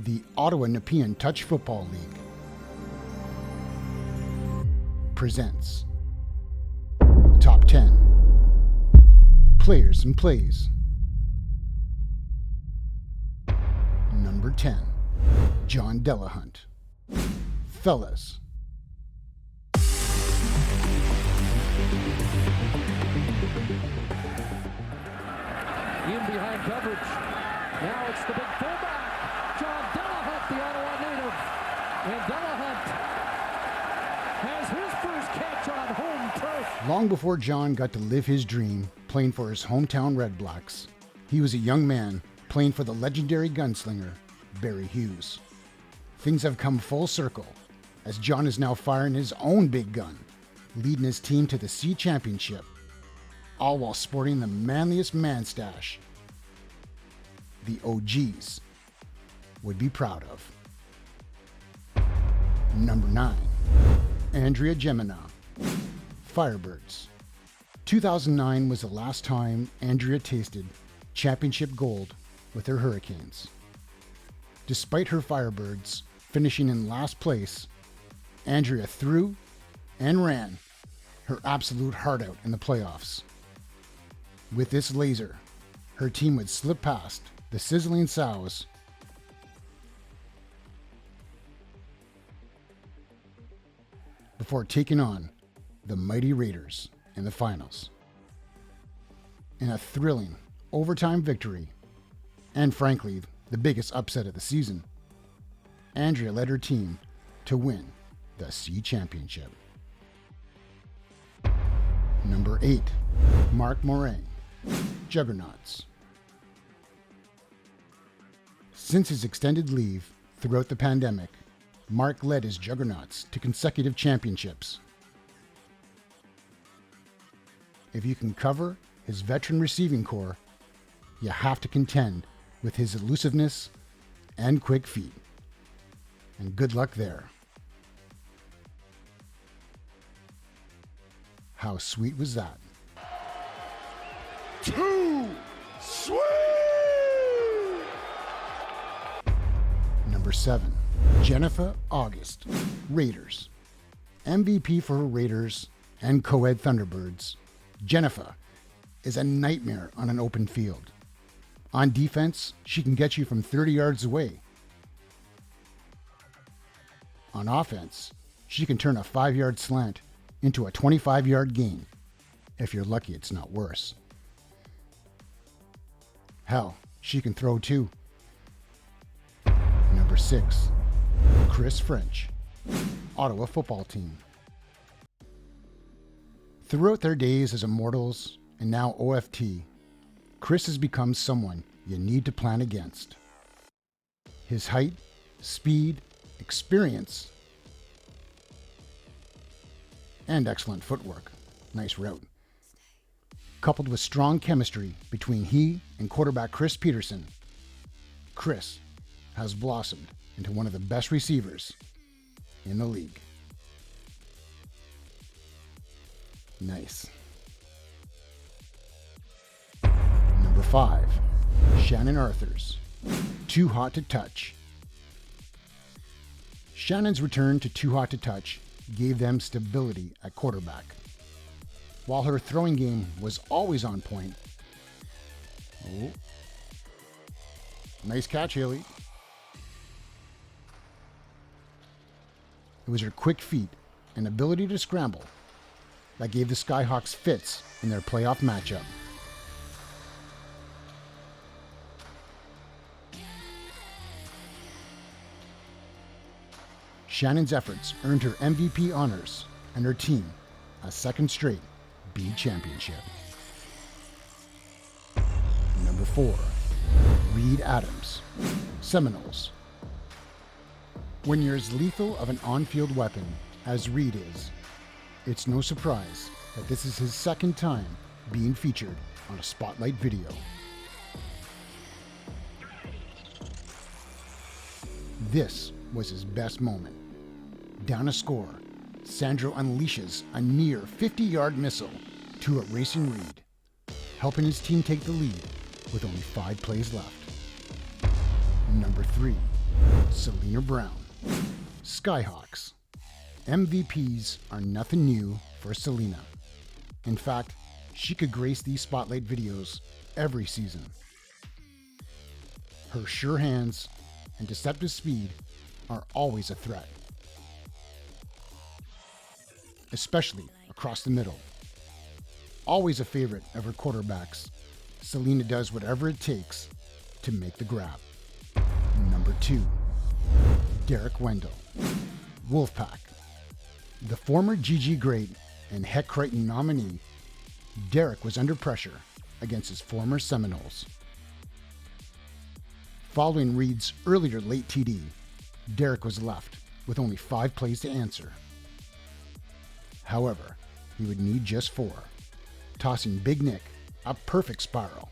The Ottawa Nepean Touch Football League presents Top 10 Players and Plays. Number 10, John Delahunt. Fellas. In behind coverage. Now it's the big fullback, John Delahunt, the Ottawa native. And Delahunt has his first catch on home turf. Long before John got to live his dream playing for his hometown Red Blacks, he was a young man playing for the legendary gunslinger, Barry Hughes. Things have come full circle as John is now firing his own big gun, leading his team to the C Championship, all while sporting the manliest man stash the OGs would be proud of. Number 9, Andrea Gemina. Firebirds. 2009 was the last time Andrea tasted championship gold with her Hurricanes. Despite her Firebirds finishing in last place, Andrea threw and ran her absolute heart out in the playoffs. With this laser, her team would slip past the sizzling Sows before taking on the mighty Raiders in the finals. In a thrilling overtime victory, and frankly, the biggest upset of the season, Andrea led her team to win the C Championship. Number 8, Mark Morin. Juggernauts. Since his extended leave throughout the pandemic, Mark led his Juggernauts to consecutive championships. If you can cover his veteran receiving core, you have to contend with his elusiveness and quick feet. And good luck there. How sweet was that? Too sweet! Number 7, Jennifer August. Raiders. MVP for her Raiders and coed Thunderbirds, Jennifer is a nightmare on an open field. On defense, she can get you from 30 yards away. On offense, she can turn a 5-yard slant into a 25-yard gain. If you're lucky, it's not worse. Hell, she can throw too. Number 6, Chris French. Ottawa football team. Throughout their days as Immortals and now OFT, Chris has become someone you need to plan against. His height, speed, experience, and excellent footwork, nice route, coupled with strong chemistry between he and quarterback Chris Peterson, Chris has blossomed into one of the best receivers in the league. Nice. Number 5, Shannon Arthurs. Too Hot to Touch. Shannon's return to Too Hot to Touch gave them stability at quarterback. While her throwing game was always on point. Oh. Nice catch, Haley. It was her quick feet and ability to scramble that gave the Skyhawks fits in their playoff matchup. Shannon's efforts earned her MVP honors and her team a second straight B championship. Number 4, Reed Adams. Seminoles. When you're as lethal of an on-field weapon as Reed is, it's no surprise that this is his second time being featured on a Spotlight video. This was his best moment. Down a score, Sandro unleashes a near 50-yard missile to a racing Reed, helping his team take the lead with only 5 plays left. Number 3, Selena Brown. Skyhawks. MVPs are nothing new for Selena. In fact, she could grace these spotlight videos every season. Her sure hands and deceptive speed are always a threat, especially across the middle. Always a favorite of her quarterbacks, Selena does whatever it takes to make the grab. Number 2, Derek Wendell. Wolfpack. The former GG great and Heck Crichton nominee, Derek was under pressure against his former Seminoles. Following Reed's earlier late TD, Derek was left with only 5 plays to answer. However, he would need just 4, tossing Big Nick a perfect spiral.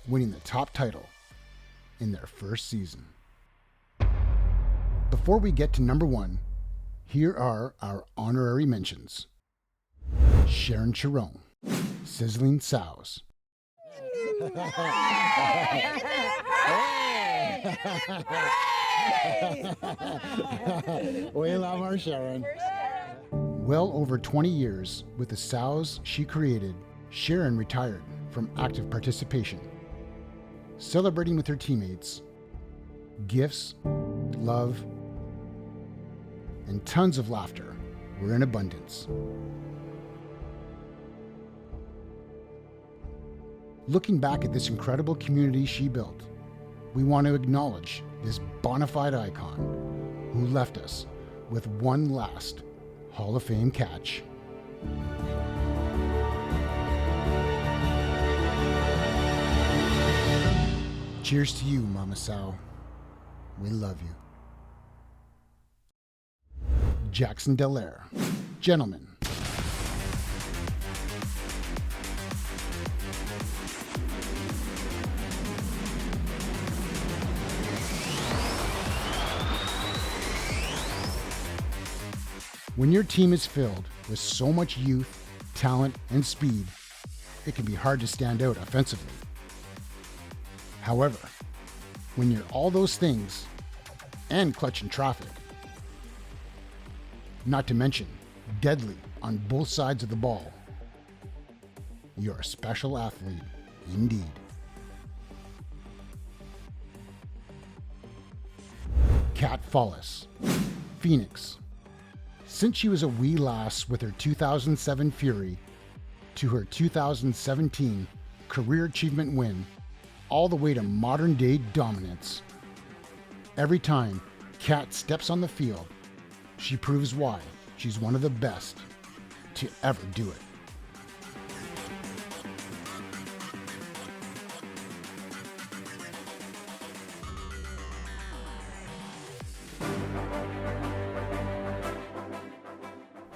Winning the top title in their first season. Before we get to number 1, here are our honorary mentions. Sharon Chiron, Sizzling Sows. We love our Sharon. Well over 20 years with the sows she created, Sharon retired from active participation. Celebrating with her teammates, gifts, love, and tons of laughter were in abundance. Looking back at this incredible community she built, we want to acknowledge this bona fide icon who left us with one last Hall of Fame catch. Cheers to you, Mama Sow. We love you. Jackson Delaire. Gentlemen. When your team is filled with so much youth, talent, and speed, it can be hard to stand out offensively. However, when you're all those things and clutch in traffic, not to mention deadly on both sides of the ball, you're a special athlete indeed. Kat Follis, Phoenix. Since she was a wee lass with her 2007 Fury to her 2017 career achievement win, all the way to modern day dominance. Every time Kat steps on the field, she proves why she's one of the best to ever do it.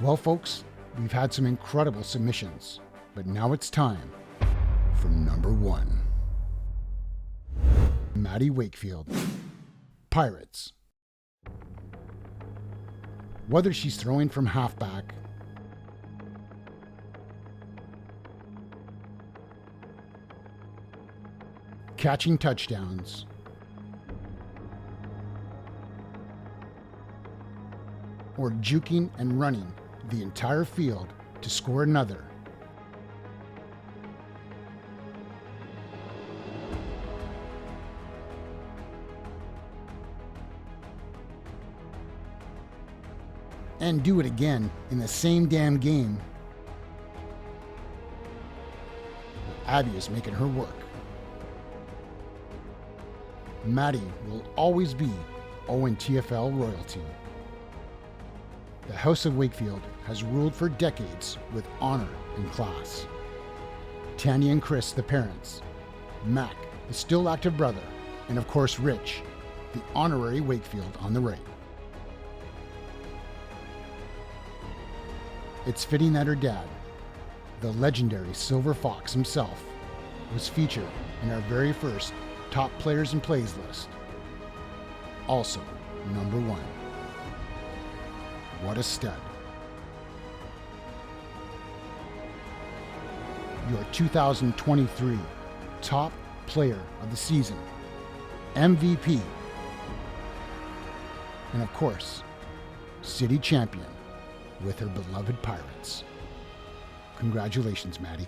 Well, folks, we've had some incredible submissions, but now it's time for number 1. Maddie Wakefield, Pirates. Whether she's throwing from halfback, catching touchdowns, or juking and running the entire field to score another, and do it again in the same damn game, Abby is making her work. Maddie will always be ONTFL royalty. The House of Wakefield has ruled for decades with honor and class. Tanya and Chris, the parents, Mac, the still active brother, and of course Rich, the honorary Wakefield on the right. It's fitting that her dad, the legendary Silver Fox himself, was featured in our very first Top Players and Plays list. Also, number 1. What a stud. your 2023 Top Player of the Season, MVP, and of course, City Champion with her beloved Pirates. Congratulations, Maddie.